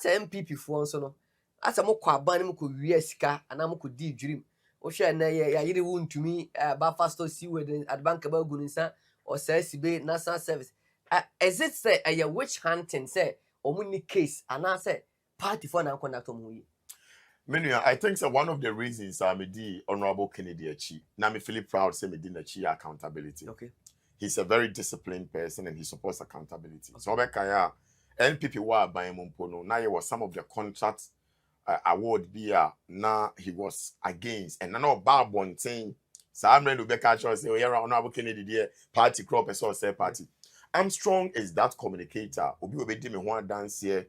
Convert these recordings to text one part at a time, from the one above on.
say MPP for so no asa mo kwa ban mo ko wi sika ana mo ko di dwirim o hwe na ya yiri wu ntumi ba fasto si we at bank ba gu nsa or say sibe national service is it say a witch hunting say omuni case ana say party for na conduct mo yi. Menuya, I think so one of the reasons me di Honorable Kennedy Achi, na me feel proud say me di na chi accountability. Okay. He's a very disciplined person and he supports accountability. Okay. So Obekaya NPP wa ban mumpono na was some of the contracts award beer na he was against and no bad one thing. So I'm ready to be catch say oh yeah Honorable Kennedy there party crop and so say party. Armstrong is that communicator. Obi di me ho dance here.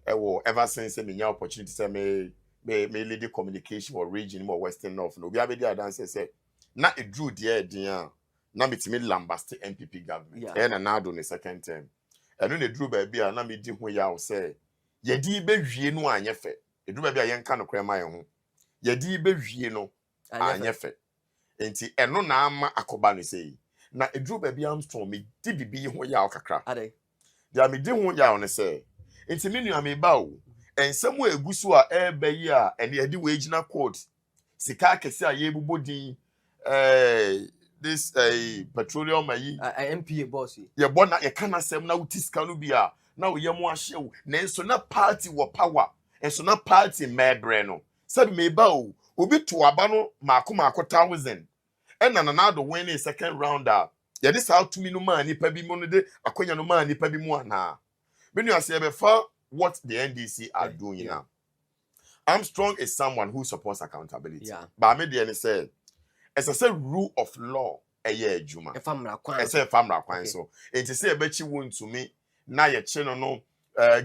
Ever since me opportunity say me lead the communication or region or Western North. No, we have a dance say na it drew there na metimi lambast MPP government. Yeah. And now do the second term. And when they drew baby na me di ho ya say ye di be hwie no anye fe. E drew baby yen kan no krema ye ho. Ye di be hwie no anye fe. Enti eno na ama akoba no say. Na e drew baby Armstrong me di bibi ho ya kakra. Ade. Dia me di ho ya on say. Enti me nua me ba o. And somewhere egusu a ebe yi a and ye di we gina court. Sika kese a ye bubodi this petroleum MPA boss ye born na ye kana sem na utiska no bia na wo ye mo ahyew na enso na party wo power enso na party mebre no said me ba o obi to aba no mako 1000 and na do win in second round ye this how to me no man nipa bi mo no de akonya no man nipa bi mu ana menu ase be fa what the NDC are doing now. Armstrong is someone who supports accountability. Yeah. But me dey say it's a rule of law juma. If I'm kwan so it is say bechi won to me na ye che no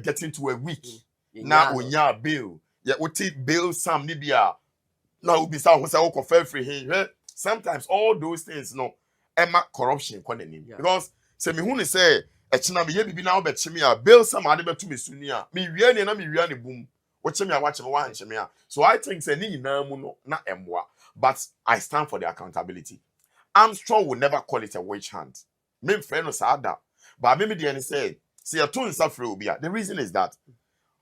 getting to a week na onya bail ye oti bail sam ni bia na obi sa ho say wo kofa free he sometimes all those things no emma corruption kwa nanim because say me hu ni say e china me ye bibi na obechi me a bail sam ade betu me suni a me wie ni na me wie ni bum wo che me a wa che me wa nche me a so I think say ni nyina mu no na emwa. But I stand for the accountability. Armstrong will never call it a witch hunt. Me friend no sada. But me the say, see a tune suffer obia. The reason is that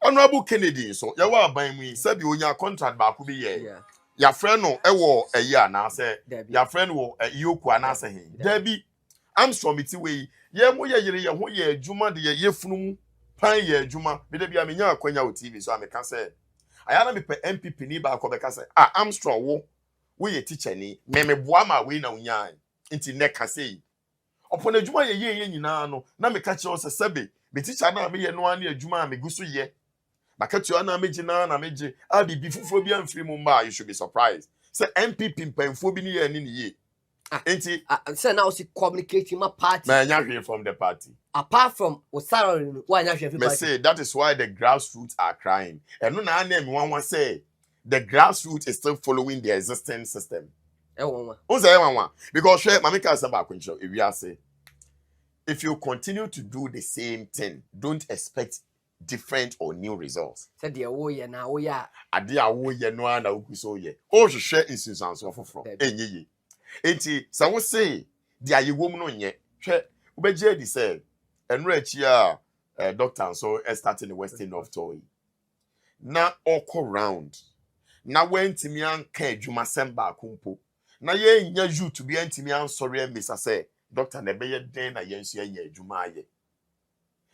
Honorable Kennedy so ya wa ban mu say bi onya contract ba ku bi ye. Ya friend no e wo a year na say ya friend wo yoku ana say he. Debi Armstrong biti we ye mo ye yire ye ho ye adwuma de ye funu pan ye adwuma. Me debi amenya akwanya o TV so ameka say ayana me pe MPP ni ba ko be ka say Armstrong wo we ye teacher ni me boa ma we na unyan nti ne ka sei opon adwuma ye nyina no na me ka che o se sebe be teacher na me ye no an adwuma me gusu ye makatu na me gina na me gi bibi fufo bi amfiri mu ma you should be surprised say MPP mpanfo bi ni ye ni ye nti say now see communicating my party na nya hwe from the party apart from salary why nya hwe me say that is why the grassroots are crying and no na me wan say the grassroots is still following the existing system. Because if you continue to do the same thing, don't expect different or new results. Said the oya na oya. Adia oya no na ukuso ye. Oh, je share instance of from. Enye. Enti, so we say dia ye wom no nye. Hwe ubeje di say enra chi a doctor so start in the Western of Toy. Na all round. Na wentimi anka adwuma semba akompo na ye nya you to be antimi ansori emisa say doctor na beye den na yensu anya adwuma aye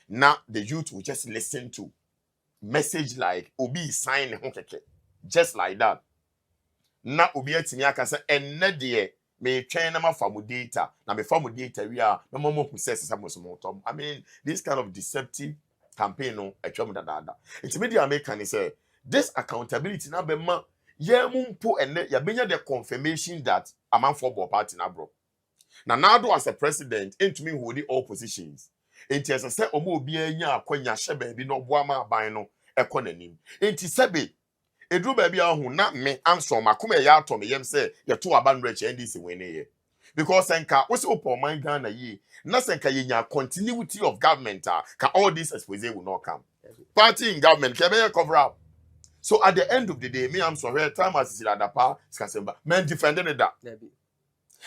na the youth will just listen to message like obi sign ho keke just like that na obi antimi aka say enne de me twen na mafamu data na me famu data wi a na momo process samoso tom. I mean this kind of deceptive campaign no atwam dada intimidia American say this accountability na be ma ye mumpo ene ya benya the confirmation that a man for party na bro na do as a president into me holding all positions enti as say omo obi anya akwanya hye ba bi no boa ma aban no ekonanim enti sebe edru ba bi ahu na me Armstrong makoma ya ato me yem say ye to aba no reche ndc wene ye because enka wo se opo man Ghana yi na senka ye nya continuity of government ka all this expose will not come party in government ke be cover up. So at the end of the day, me I'm sorry, time as Adapa Skasemba, men defending that.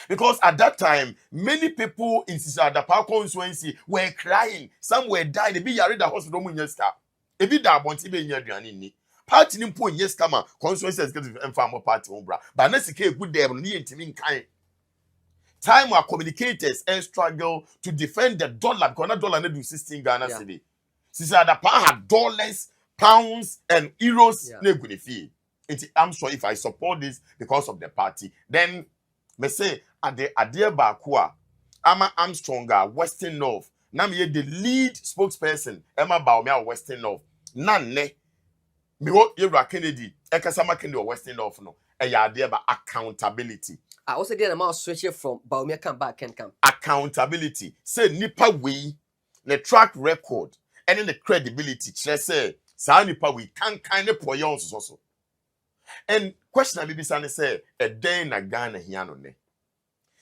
Because at that time, many people in Adapa constituency were crying. Some were dying. They be yari the hospital munyeska. Ebi da abonti be nya aduane ni. Party ni mpo nye scammer constituency executive emfa party on bra. But na sika egu dem no ye ntimi nkan. Time where communicators struggle to defend the dollar because that dollar need do 16 Ghana cedi. Since that pound had dollars, pounds, and euros, I'm sure if I support this because of the party, then me say at the Adia Bakua, Ama Armstronga, Western North, now me the lead spokesperson, Emma Bawumia, Western North. None ne me wo Yura Kennedy, Ekasama Kennedy or Western North no. Idea about accountability. I also get a mouse switch from Bawumia come back and come. Accountability. Say nipa we the track record and then the credibility. Say nipa we can kind of poyons also. And question I be say a day na Ghana hiano ne.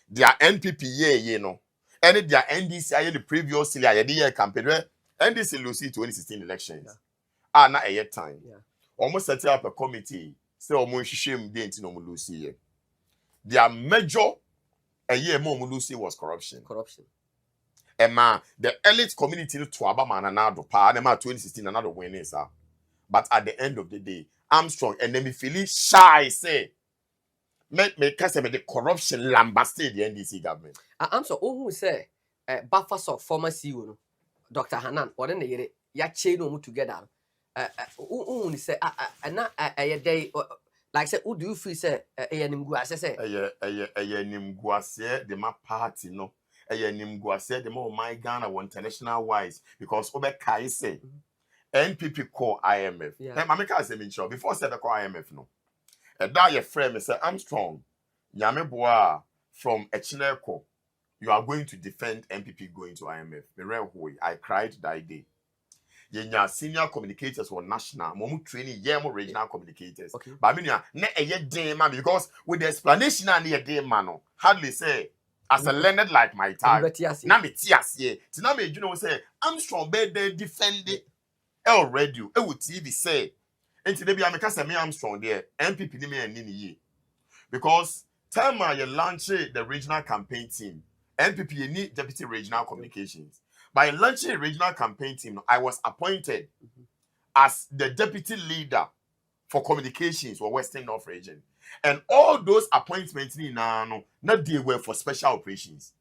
Their NPP ye no. And their NDC the previous year campaign. NDC lose 2016 elections. Na a year time. Almost set up a committee. Say almost shame day into no lose here. Their major a year more Mulusi was corruption. Emma, the elite community to Abama and another pa, 2016 another winners are. But at the end of the day, Armstrong and then me feel shy say me case the corruption lambasted the NDC government. Armstrong who say buffers of former CEO Dr. Hanan or then they ya chain no together. Who say na a day like say, who do you feel say nimguase say? Nimguase the ma party no. Nimguase the more my Ghana international wise because Obe Kai say NPP call IMF. Mamika say me sure before say the call IMF no. That your friend say Armstrong Yameboa from Echineko. You are going to defend NPP going to IMF. I cried that day. Yenya senior communicators or national, momu training, more regional communicators. But I mean, ne a day man because with the explanation and a day man, hardly say as a learned like my time. Na me tias ye. Tina me you know say Armstrong be they defend it already. E would TV say. And today be America say me Armstrong there. NPP ni me and ye. Because time I launch the regional campaign team, NPP need deputy regional communications. By launching a regional campaign team, I was appointed as the deputy leader for communications for Western North region. And all those appointments, not they were for special operations.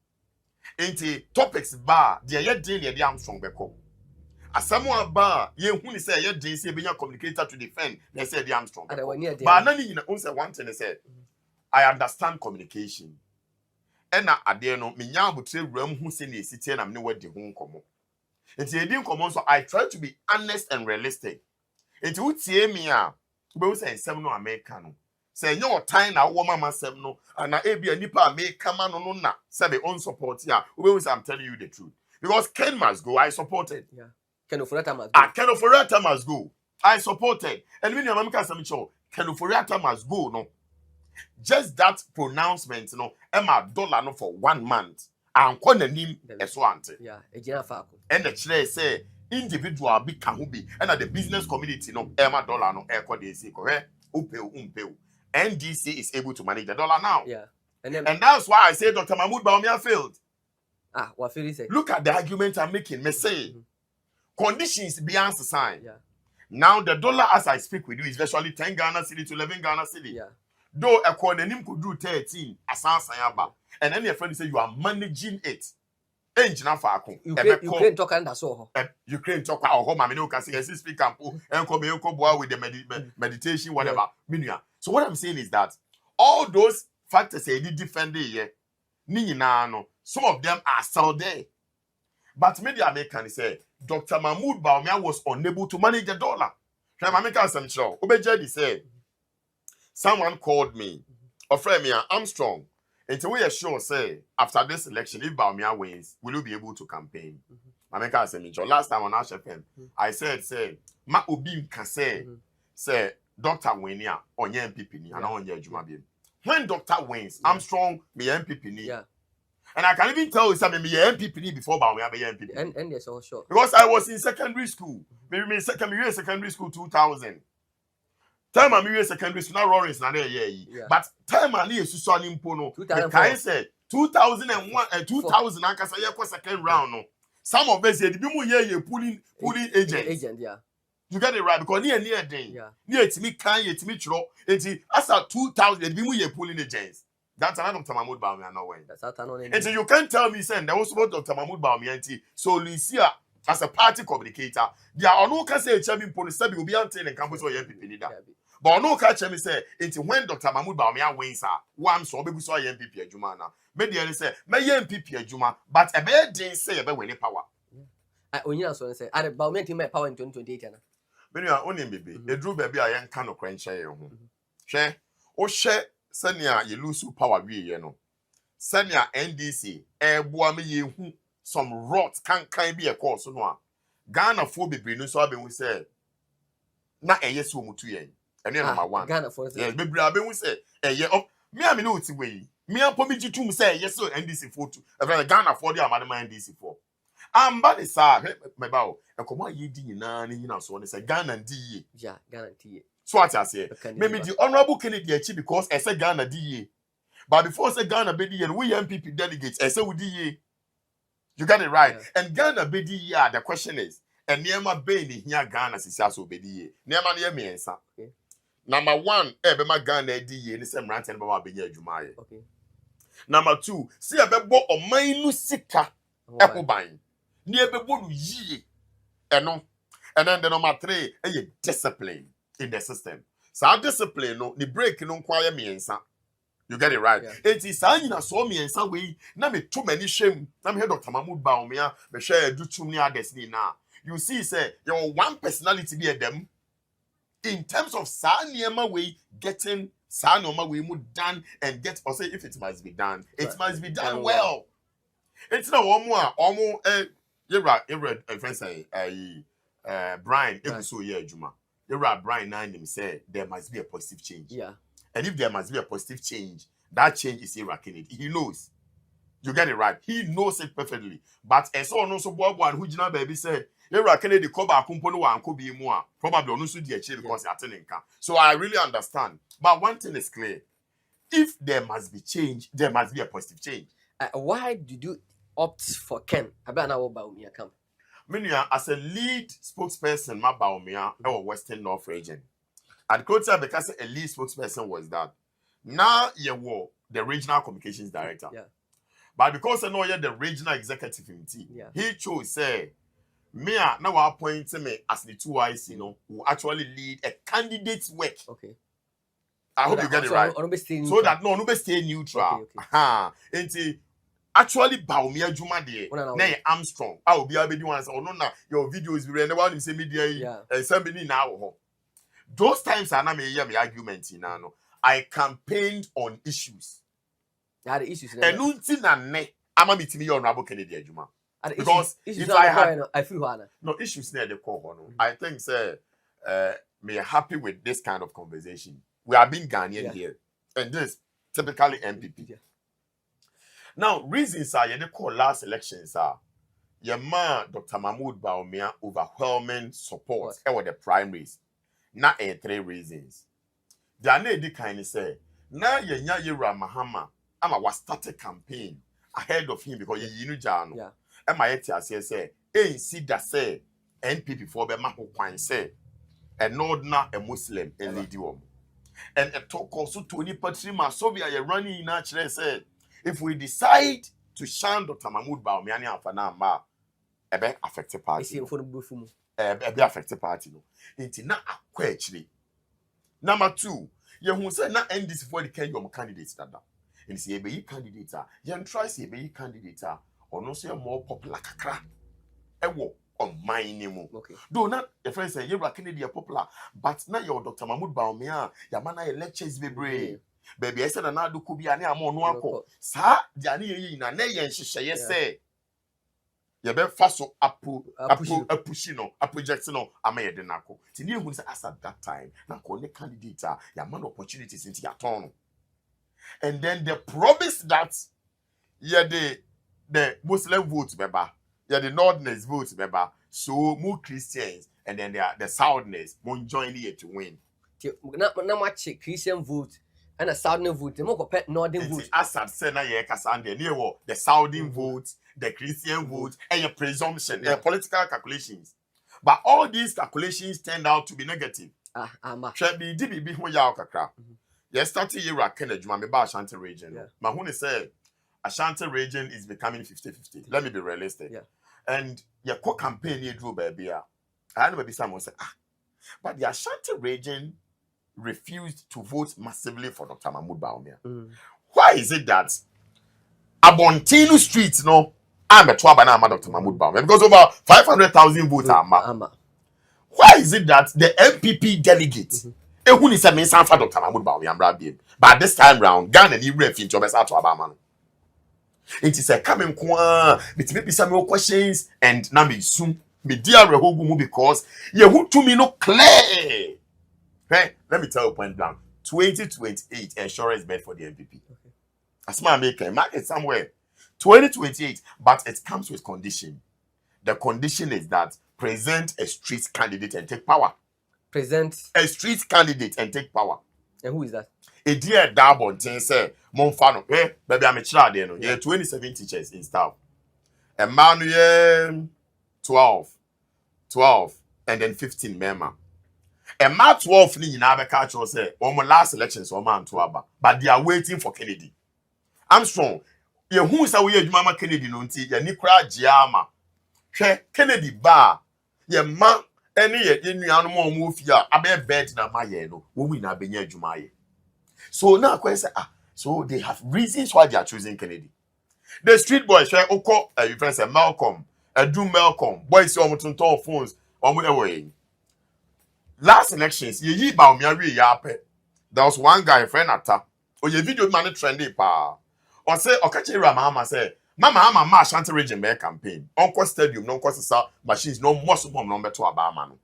Into topics bar, they are doing the Armstrong Beko. As someone bar, you who say you're doing being a communicator to defend, they said the Armstrong. But none in the one thing they said, I understand communication. And I dare no me nya butre ram hu se ne siti na me wadi hu nkomo. Enti edi nkomo so I try to be honest and realistic. Enti utie me a ube say nsem no America no. Say nyo time na wo mama sem no ana ebia nipa America ma no na say be on support ya. Ube say I'm telling you the truth. Because Ken must go, I supported. Yeah. Ken Oforiatta must go. Ken Oforiatta must go. I supported. And when your America say me cho Ken Oforiatta must go no. Just that pronouncement, Emma dollar no for 1 month. And call the name Eswante. Yeah, a general and the chair say individual big kahubi and at the business community Emma dollar no echo they say correct. NDC is able to manage the dollar now. Yeah. And that's why I say Dr. Mahmoud Bawumia failed. What feel say? Look at the argument I'm making. Me say conditions beyond sign. Yeah. Now the dollar as I speak with you is virtually 10 Ghana cedi to 11 Ghana cedi. Yeah. Though according him could do 13 as and then your friend say you are managing it. Engine for Ukraine talk and so Ukraine talk or home no can say speak and come with the meditation whatever. Yeah. So what I'm saying is that all those factors they defend here. Some of them are still there. But media American say Dr. Mahmoud Bawumia was unable to manage the dollar. Say someone called me, offered me Armstrong. Until we are sure, say, after this election, if Bawumia wins, will you be able to campaign? Mameka said, last time on our FM, I said, Ma Ubim can say, Dr. Winia, on your MPP, and on your Jumabim. When Dr. wins, Armstrong, me MPP. Yeah. And I can even tell you something, me MPP before Bawumia be MPP. And yes, all sure. Because I was in secondary school. Maybe secondary school 2000. Time I'm in secondary school, now Lawrence na there yeah. But time I'm in Susan Impono, the guy said 2001 and 2000 I can say second round no. Some of us said the people here pulling agents. Agent, yeah. You get it right because near day. Yeah. Near to me can yet me chro. It's as a 2000 be we pulling agents. That's another Dr. Mahmoud Bawumia no way. That's out on And so you can't tell me saying there was about Dr. Mahmoud Bawumia. So Lucia as a party communicator, there are no can say champion police will be until and campus or MPP leader. But no catch me say it's when Dr. Mahmoud Bawumia wins one so be so MPP Jumana. Media say my MPP Juma, but a bad day say about winning power. I only answer and say I Bawumia team my power in 2028. When you are only baby, a drew baby I am kind of crunch share. Share or share senya you lose power we you know. Senya NDC boami ye some rot can't be a course no. Ghana for baby no so I been say na yes wo mutu yen. And number one. Ghana for yeah, baby I been say me I know it's way. Me and Pomi Jitum say yes so NDC for two. Ghana for the amount NDC for. Amba de sa me ba o e komo ye di nyina ni nyina so ne say Ghana di ye yeah guarantee so what I say me the honorable Kennedy achi because I say Ghana di ye but before say Ghana be di ye we MPP delegates I say we di ye you got it right and Ghana be di ye the question is and niema be ni hia Ghana sisi so be di ye niema na ye miensa number 1 be ma Ghana di ye ni say mrante ne ba be nya adwuma ye okay number 2 see e be bo oman nu sika e ko ban ni ebebo yie eno and then the number 3 discipline in the system so discipline no the break no kwaya miensa you get it right it is anyina so miensa we na me too many shame na me Dr. Mahmoud Bawumia me share edutum ni others ni na you see say your one personality be them in terms of saniema way getting sanoma we mu done and get or say if it must be done it must be done well it's not omo you read a friend say Brian so yeah Juma. You read Brian and him say there must be a positive change. yeah. And if there must be a positive change, that change is irracking it. He knows. You get it right. He knows it perfectly. But as so no so one who Jina baby said, irracking the cover component one could be more. Probably on also the achieve because you're telling can. So I really understand. But one thing is clear. If there must be change, there must be a positive change. Why did you opt for Ken? About now Bawumia camp. Minia, as a lead spokesperson, my Bawumia, our Western North region. At Kota, because a lead spokesperson was that. Now you were the regional communications director. Yeah. But because I know you're the regional executive team, he chose say, me now appointing me as the 2 eyes, who actually lead a candidate's work. Okay. I hope you get it right. So that no be stay neutral. Okay. Actually, Bawumia Juma de na Armstrong. I will be able to do answer. No, na your videos be never want say media and somebody now. Those times are not me argument in no. I campaigned on issues. Yeah, the issues. And nothing na ne. I'm a meeting your honorable Kennedy Juma. Because issues if I had I feel no issues near the core. I think say me happy with this kind of conversation. We are being Ghanaian here, and this typically MPP. Yeah. Now, reasons are you call last elections are your man Dr. Mahmoud Bawumia overwhelming support over the primaries. Not 3 reasons. They are not the kind of say now you Mahama was start a campaign ahead of him because you know Jano. Yeah. And my say see that say NPP for be maho kwan say and not a Muslim and lead you. And a talk also to any patrima so we are running naturally said. If we decide to shun Dr. Mahmoud Bawumia and Fanama, a be affected party. A be affected party. It's not a question. Number 2, you who say not end this for the Kenyan candidates that. And say be candidate, you try say be candidate or no say more popular kakra. Ewo on my name. Okay. Do not the friends say you're Kennedy popular, but now your Dr. Mahmoud Bawumia, your man lectures be brave. Baby, I said another could be an amon one. Sir, Jani na yen she say. You be faso a pushino, a projectino, a mayor de nako. Tini who as at that time, na connect candidate, your man opportunities into your turn. And then the promise that the Muslim votes, beba, the Northerners votes, beba, so more Christians, and then the Southerners won't join here to win. Now much Christian vote. And a Southern vote, the more Northern vote. Assad said, the Southern vote, the Christian vote, and your presumption, your political calculations. But all these calculations turned out to be negative. Ama. Be DBB who ya kakra. Yes, started here at Kennedy, my Ashanti region. Yeah. My when said Ashanti region is becoming 50-50. Let me be realistic. Yeah. And your campaign you drew baby. I know maybe someone said, but the Ashanti region refused to vote massively for Dr. Mahmoud Bawumia. Why is it that Abontinu Street, no, I'm a Twabana Dr. Mahmoud Bawumia because over 500,000 votes are Ama. Why is it that the MPP delegates, who is a minister for Dr. Mahmoud Bawumia, but this time round, Ghana ni refi to besa to Abama. It is a coming kwa, it may be some more questions and now me soon me dear rehogumu because you who to me no clear. Hey, let me tell you point blank. 2028 insurance bed for the MPP. Okay. As my maker, mark it somewhere. 2028, but it comes with condition. The condition is that present a street candidate and take power. Present a street candidate and take power. And who is that? A dear Darbon thing say, Monfano, eh, baby, I'm a child, you know. Yeah, 27 teachers in staff. Emmanuel 12, and then 15 member. And March 12 ni na be catch us say on my last elections or man to aba, but they are waiting for Kennedy. Armstrong, ye who say we adwuma Kennedy no nti ye ni kra giama. Hwe Kennedy ba ye ma ene ye nuanu mo mu ofia abe bet na ma ye no wo wi na benya adwuma ye. So now I say so they have reasons why they are choosing Kennedy. The street boys share oko you friend say Malcolm, Edu Malcolm, boys say omotonton phones omo ewe. Last elections, ye Bawumia we yape. There was one guy, friend Ata. O ye video man trendy pa. Or say Okachi Mama say, Mama Ashanti region be campaign. Uncle stadium, no cost machines, no most bomb number to Abama.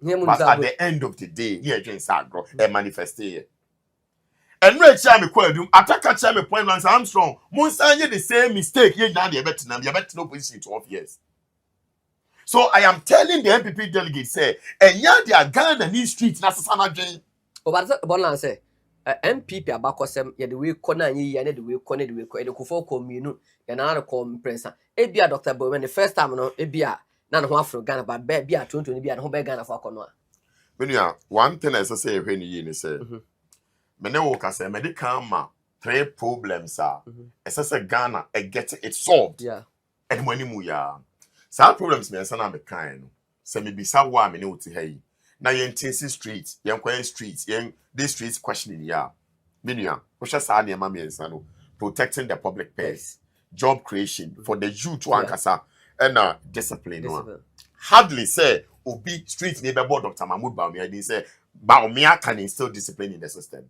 But at the end of the day, here Jane Sagro a manifestation. And Red Chami Quadum, attacker Chami point Lance Armstrong, Monsignor the same mistake ye done the better no position 12 years. So I am telling the MPP delegates say, and yeah, they are Ghana in these streets, na sasana Jane. Oh, but Bonland say, MPP abakosem ye the way corner ye and the way corner the way the kufo commune, and another compressor. Ebia Dr. Bowman the first time no Ebia, none of Afro Ghana, but Bia 20 be at home Ghana for Conwa. When you are one thing as I say, when you say, Menewoka say, medical ma 3 problems are, as I say, Ghana, I get it solved. Yeah. And money muya. Some problems me answer am kind. Say me bisa wa me ne uti hey. Na yen tinsi street, yen kwen street, yen this streets questioning ya. Minua, what shall say ma me answer no. Protecting the public purse, job creation for the youth to ankasa and discipline. Hardly say obi street neighbor Dr. Mahmoud Bawumia didn't say Bawumia can instill discipline in the system.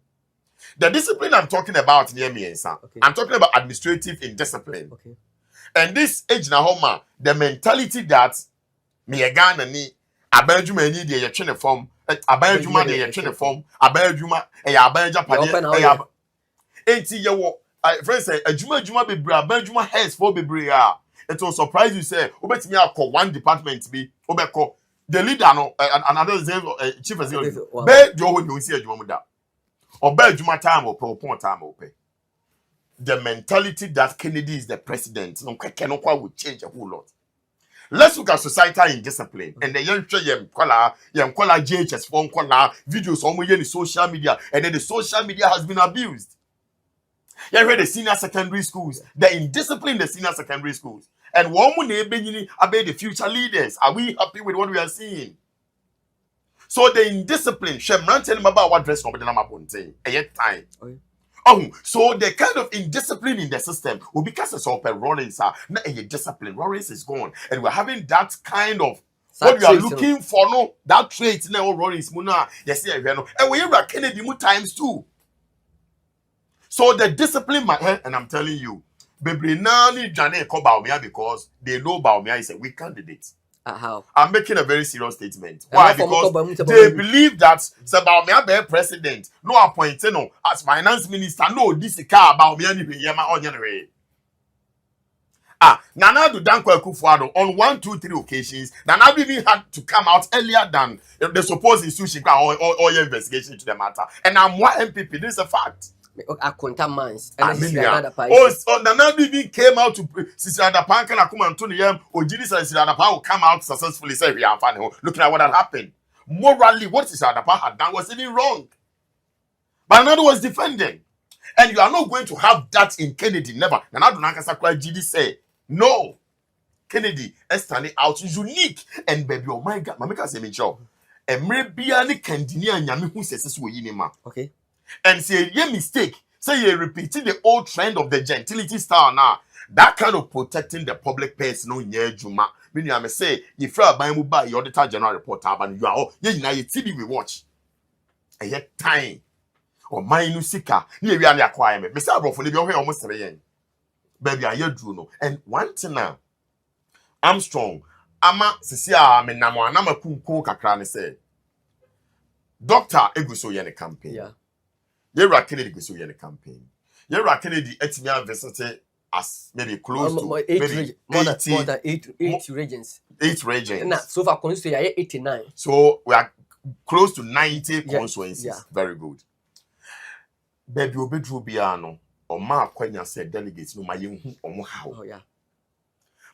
The discipline I'm talking about near me, I'm talking about administrative indiscipline. Okay. And this age na homa, the mentality that me a Ghana ni abajuma ni de ye twene form, abajuma de ye twene form, abajuma e ya abaja pade e ya enti ye wo friends say ajuma bebre abajuma heads for bebre a it will surprise you say obetimi akọ one department bi obekọ the leader no another chief executive be do ho ni si ajuma mu da obajuma time o pon time o pe. The mentality that Kennedy is the president, no will change a whole lot. Let's look at societal indiscipline. And the young JHS phone videos on the social media, and then the social media has been abused. You read the senior secondary schools, the indiscipline in the senior secondary schools. And one more about the future leaders. Are we happy with what we are seeing? So the indiscipline, Shemran tell him about what dress number a yet time. So the kind of indiscipline in the system will because it's open Rollins are not a discipline. Rollins is gone, and we're having that kind of what we are looking for. No, that trait now Rollins Muna. Yes, yeah, and we are Kennedy more times too. So the discipline, and I'm telling you, Baby Nani Jane call Bawumia because they know Bawumia is a weak candidate. How? I'm making a very serious statement. Why? Because they believe that Bawumia be president, no appointed, no as finance minister, no this car Bawumia ni yema onyenwe. Nana do Dankwa Akufo-Addo on 1, 2, 3 occasions. Nana even had to come out earlier than the supposed institution or your investigation into the matter. And I'm one MPP. This is a fact. Akonta mans. Oh, Nana even came out to Sister Adapan can come and Tony Yam or Jidis and Sister Adapan will come out successfully. Say, we are fine. Looking at what had happened. Morally, what Sister Adapan had done was even wrong. But another was defending. And you are not going to have that in Kennedy. Never. Nana Donaka Sakura Jidi say, no. Kennedy is standing out unique. And baby, oh my God, Mamika say me show. And maybe any Candinia and Yami who says this way in him. Okay. And say, yeah, mistake. Say you're repeating the old trend of the gentility style now. That kind of protecting the public purse no near Juma. Meaning I may say, if you are buying by your auditor general report, and you are all, yeah, you know, your TV we watch. And yet time. Or my new sika, near we are the acquirement. Mr. Abrof, you are almost 3 years. Baby, I hear Juno. And one thing now, I'm strong. Ama, Sisia, me namo, and I'm a cool kakrani say. Doctor Eguso Yene campaign. Yeah. Yera Kennedy go so the campaign. Yera Kennedy etimia visited as maybe close to more than eight regions. 8 regions. Nah, so far constituency 89. So we are close to 90 constituencies. Yeah. Very good. Baby obedru biano or ma kwanya said delegates no mayenhu omo how. Oh yeah.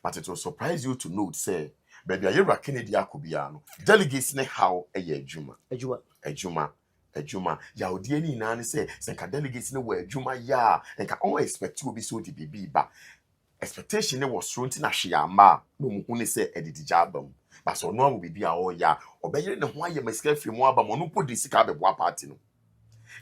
But it will surprise you to note say baby Yera Kennedy akubiano delegates ne how eye adwuma. Ejuma ya odie ni na say senka delegates ne were ejuma ya enka all expect to be so the bibi ba expectation ne was thrown na hweama no mu hu ne say edidija abam ba so no am bibi a o ya obeyere ne ho aye masika free mu abam no po de sika bebo party no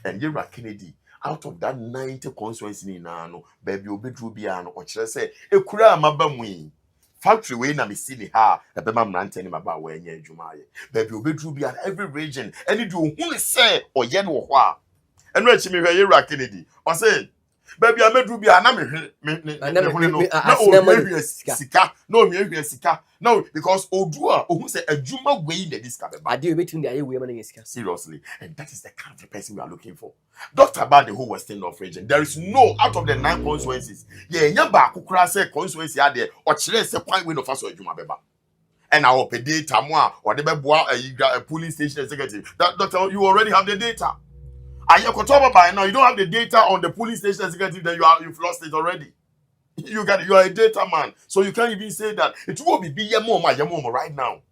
and Yera Kennedy out of that 90 constituency ni na no baby obedru bia no o kire say ekura amaba mu yi factory we na me see the ha ebema mrante ni maba wa enya adwuma ye baby obedru bia every region any do hu say oye no ho a eno achi me hwe Yera Kennedy o say baby amedru bia na me hwe no sika no hwe sika no because odua ohun say adwuma we na this ka beba ade between the aye we man sika seriously and that is the kind of person we are looking for. Doctor about the whole Western North region, there is no out of the 9 constituencies yeah nya ba akukura say constituency ade o kire say kwan we no fa so adwuma beba and our pay data mo a or the beboa a polling station executive that doctor you already have the data. Are you by now? You don't have the data on the polling station executive, then you've lost it already. You are a data man, so you can't even say that it will be your right now.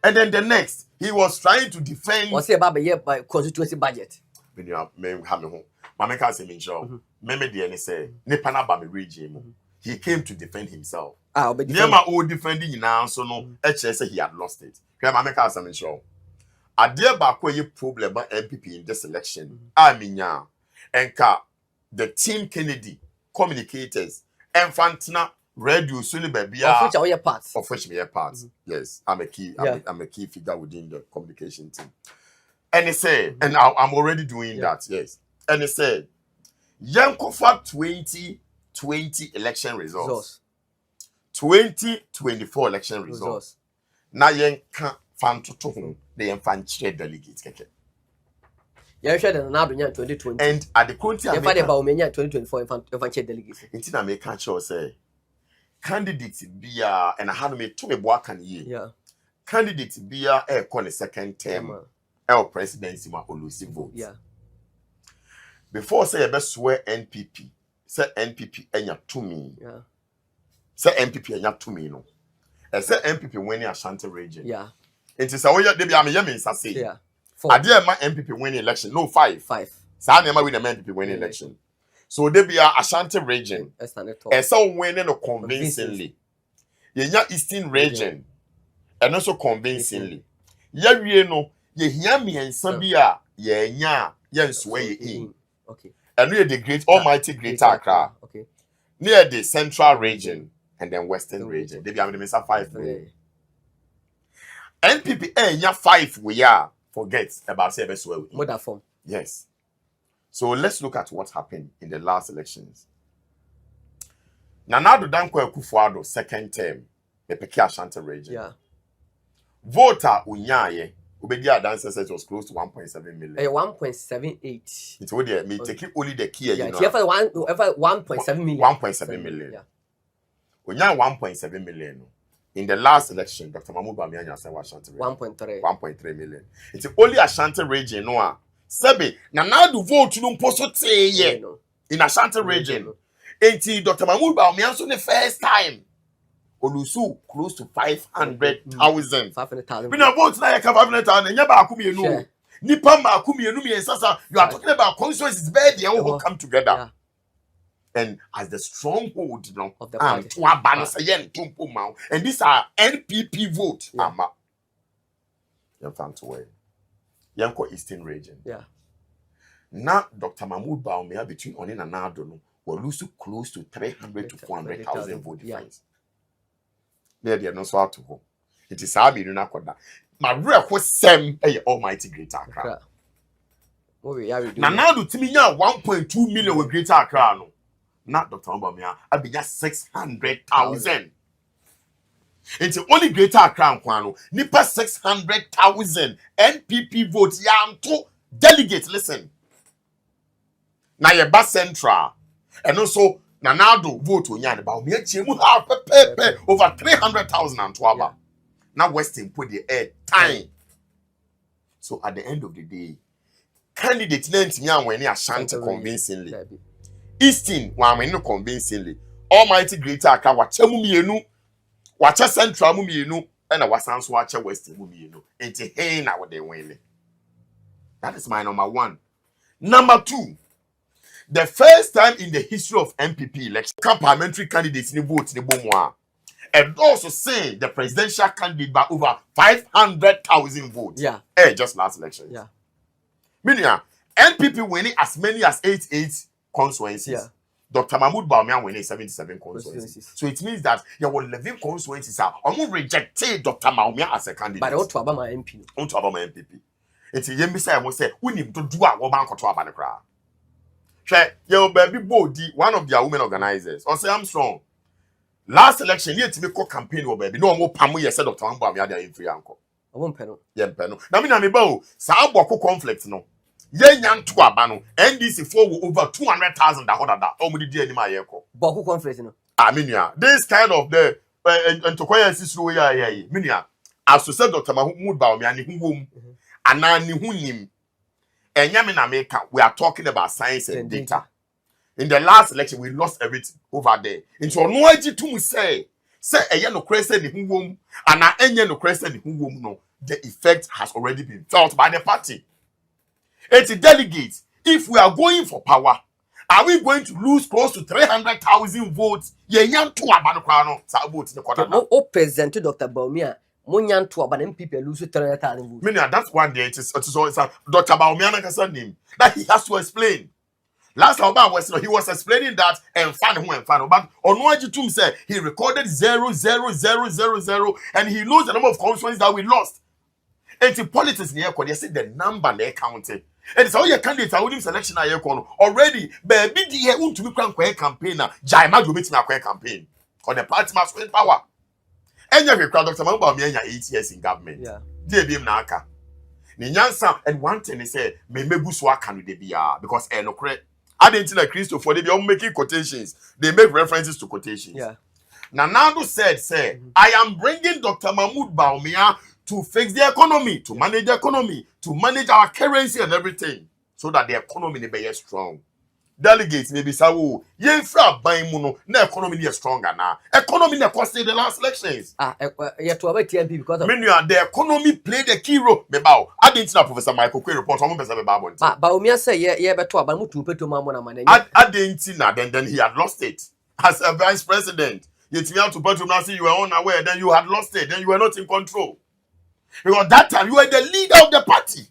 And then the next, he was trying to defend. What's about the year by constituency budget? When you have me, Mama can't say me show. Meme the say Nepana ba me regime. He came to defend himself. Nema o defending now, so no. HS he had lost it. Mama can't say me show. Adia ba kwa ye problem ba MPP in this election. Aminya enka the team Kennedy communicators Infantina radio so ni babia of which are your parts. Of which me parts. Yes, I'm a key figure within the communication team. And he said, and I'm already doing that. Yes, and he said, Yankofa 2020 election results. 2024 election results. Na yanka fan to home. The infantry delegates keke. Yeah, you said now 2020. And at the country I find about Bawumia 2024 infantry delegates. Inti na make sure say candidates be and I had me to me boa can ye. Yeah. Candidates be call the second term presidency ma olusi vote. Yeah. Before say you best swear NPP. Say NPP enya to me. Yeah. Say NPP enya to me no. And say NPP winning Ashanti region. Yeah. It is a they be am say. Yeah. 4. I dare my MPP win election. No 5. 5. So I never win a MPP win election. So they be a Ashanti region. And so winning convincingly. Yeah, Eastern region. And also convincingly. Yeah, we know. Yeah, hear me and Sambia. Yeah, sway in. Okay. And near the great almighty Greater Accra. Okay. Near the central region and then western region. They be having the 5 million. NPP enya 5 we are forget about service well. What form? Yes. So let's look at what happened in the last elections. Nana Danko Akufo-Addo second term, the Peki Ashanti region. Yeah. Voter unyaye, Ubedi Adanse says it was close to 1.7 million. 1.78. It's only me take only the key. Yeah, you know. 1.7 million. 1.7 million. Yeah. Unya 1.7 million. In the last election, Dr. Mahmoud Bawumia said Ashanti region. 1.3. 1.3 million. It's only Ashanti region no Sebe, na do vote no mposo teye in Ashanti region. Enti Dr. Mahmoud Bawumia so the first time Olusu close to 500,000. 500,000. We na vote na yeka 500,000 nya ba akumi enu. Nipa ma akumi enu mi sasa you are talking about constituencies very they all come together. Yeah. And as the stronghold of the party. And these are NPP votes. Yeah. Yanko Eastern region. Yeah. Now Dr. Mahmoud Bawumia between Onin and Nado will lose close to 300 to 400,000 vote difference. There they are no so out to go. It is Abi Nunakoda. My real was Sam a almighty Greater Accra. Now Nado Timiya 1.2 million with Greater Accra. No. Not Dr. Bawumia, I be just 600,000. It's only Greater Accra Kwano. Nipa 600,000 NPP votes. Yam to delegates. Listen. Na yeba central. And also Nanado vote on Yan Bawumia chemu have over 300,000 and twaba. Now Western put the air time. So at the end of the day, candidate named Yan when Ashanti convincingly. Eastern one no convincingly. Almighty Greater Accra wachemu mienu, wacha Central mu mienu, and wasanso wacha Western mu mienu. Enti hey na what they win. That is my number one. Number two, the first time in the history of MPP election, parliamentary candidates in vote in Bomwa, and also saying the presidential candidate by over 500,000 votes. Yeah. Just last election. Yeah. Meaning, NPP winning as many as 88 constituencies. Yeah. Dr. Mahmoud Bawumia winning 77 constituencies. So it means that there were 11 constituencies are almost rejected Dr. Bawumia as a candidate. But I want to about my MP. I want to about my MPP. It's a yemisa I must say, we need to do our bank to about the crowd. Your baby body, one of their women organizers, or say I'm strong. Last election, yet to make a campaign or baby. No more Pamu, you said Dr. Bawumia, they are in free uncle. I won't penal. Yeah, penal. Now, me, I'm about Saaboko conflict, no. Yan to abano NDC for over 200,000 that already did any my echo. Boku conflict, no. I mean, yeah, this kind of the and to quiet sister, yeah, minia. As to say Dr. Mahmoud Bawumia, ni hum, anani hunim. And Yamina America, we are talking about science and data. In the last election, we lost everything over there. Into no idea to say a yellow crescent in whom, and a yellow crescent in whom no, the effect has already been felt by the party. It's delegates. If we are going for power, are we going to lose close to 300,000 votes? Yeah, young to Abanokrano, votes the quarter. No, present to Dr. Bawumia. Munyan to Aban people lose 300,000 votes. Meaning that's one day. It's Dr. Bawumia name that he has to explain. Last time he was explaining that and fan, but on one Tum said he recorded 00000 and he knows the number of constituencies that we lost. And in politics near they say the number they counted. And it's all your candidates are winning selection already. Baby, the want to be campaigner. Jaima go meet me campaign. Or the party must win power. And you have Dr. Bawumia 8 years in government. Yeah. They be naka. Nyansa and one thing they say me buswa candidate biya because no correct. I didn't like Christopher they be all making quotations. They make references to quotations. Yeah. Nanado said, I am bringing Dr. Mahmoud Bawumia to fix the economy, to manage the economy, to manage our currency and everything, so that the economy may be strong. Delegates may be so ye fra buying mono, the economy is stronger now. Economy na costed the last elections. To about TMP because of the economy played a key role. Bebao, I didn't know Professor Michael Quay report on Professor Bebao. Bawumia say yeah, but to about mutu to mamona man. I didn't know then he had lost it as a vice president. Yet me out to Petro now see you were unaware, then you had lost it, then you were not in control. Because that time you were the leader of the party.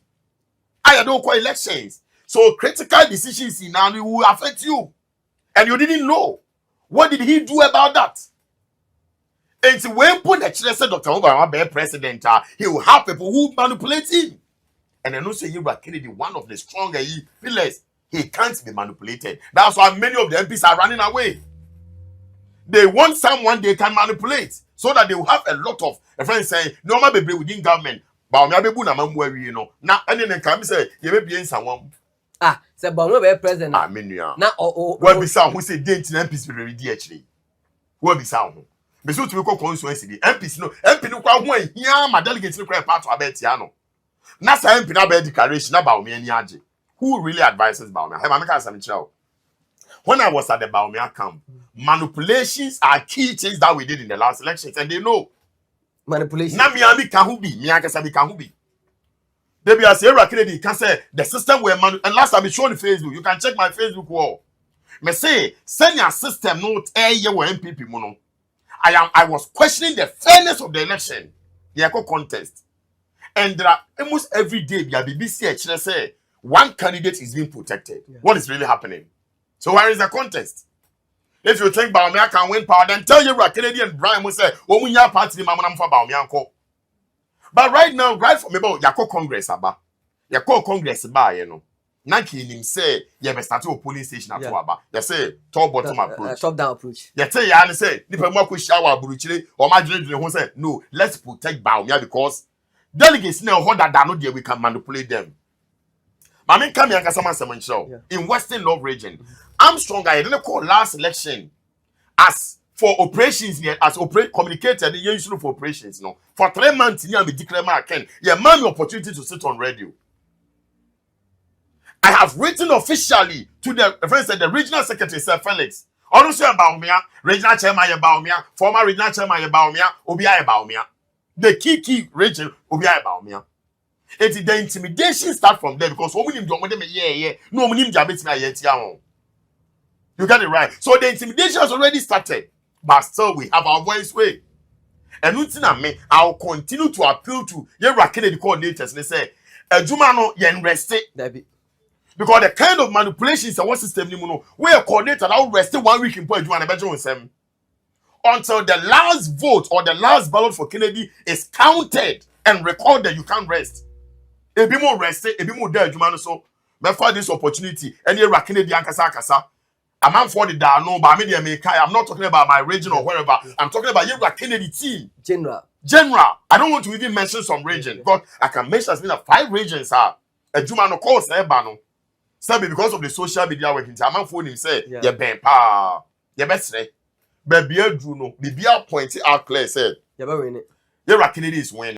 I don't call elections. So critical decisions in now will affect you. And you didn't know. What did he do about that? It's when put the chair Dr. Obama be president, he will have people who manipulate him. And I know say you are Kennedy, one of the stronger pillars. He can't be manipulated. That's why many of the MPs are running away. They want someone they can manipulate so that they will have a lot of friends saying, no man be within government. But me be na mamwe you know. Now any can say you may be in someone. Say Bawumia be president. I mean yeah. Now what be sound who say date MPs be ready actually. What be sound? Be so to be call constituency MPs no MP no kwa ho ahia ma delegates no kwa part to abet ya no. Na say MP na be declaration na Bawumia ni age. who really advises Bawumia? Hey, Mamika Samichao. When I was at the Bawumia camp, manipulations are key things that we did in the last elections, and they know. Manipulation. Na Miami Kahubi, Miakasabi Kahubi. They be as Kennedy can say the system were and last time I showed on Facebook. You can check my Facebook wall. Me say send your system not a year MPP mono. I was questioning the fairness of the election. The contest. And there are almost every day the BBC actually say one candidate is being protected. Yeah. What is really happening? So where is the contest? If you think Bawumia can win power, then tell your Kennedy and Brian will say, "Oh, we are party mama for Bawumia." But right now, right from about Yako Congress aba, Yako Congress ba, you know. Nanki him say you have started a polling station at aba. You say top bottom approach, top down approach. You say ya say nipa mo ko shower buruchire or ma dwene who say no, let's protect Bawumia because delegates now hold that no there we can manipulate them. Mami come here kasama semancho in Western North region. I'm stronger. I didn't call last election as for operations here, as communicated, you usually for operations, no. For 3 months, you have declared my account. You have the opportunity to sit on radio. I have written officially to the regional secretary, Sir Felix. Also Bawumia, regional chairman Bawumia, former regional chairman Bawumia, Obiya Bawumia. The key region, Obiya Bawumia. It's the intimidation start from there because we need to no we need to you got it right. So the intimidation has already started. But still, we have our voice way. And I'll continue to appeal to your Kennedy coordinators. They say, Jumano, yen rest it. Because the kind of manipulations and what system, we are coordinated, I'll rest it 1 week in point. Until the last vote or the last ballot for Kennedy is counted and recorded, you can't rest. A bit more rested, a bit more there, Jumano. So, before this opportunity, and your Kennedy and Kasa. I'm not for the no, but I'm not talking about my region or wherever. I'm talking about your Kennedy team. General. I don't want to even mention some region because I can mention as many as 5 regions are. A Jumano course, because of the social media working. I'm phone him say, "Yeah, ben pa, yeah, best but be a Bruno, be a pointed out clear said, yeah, but Kennedy is winning."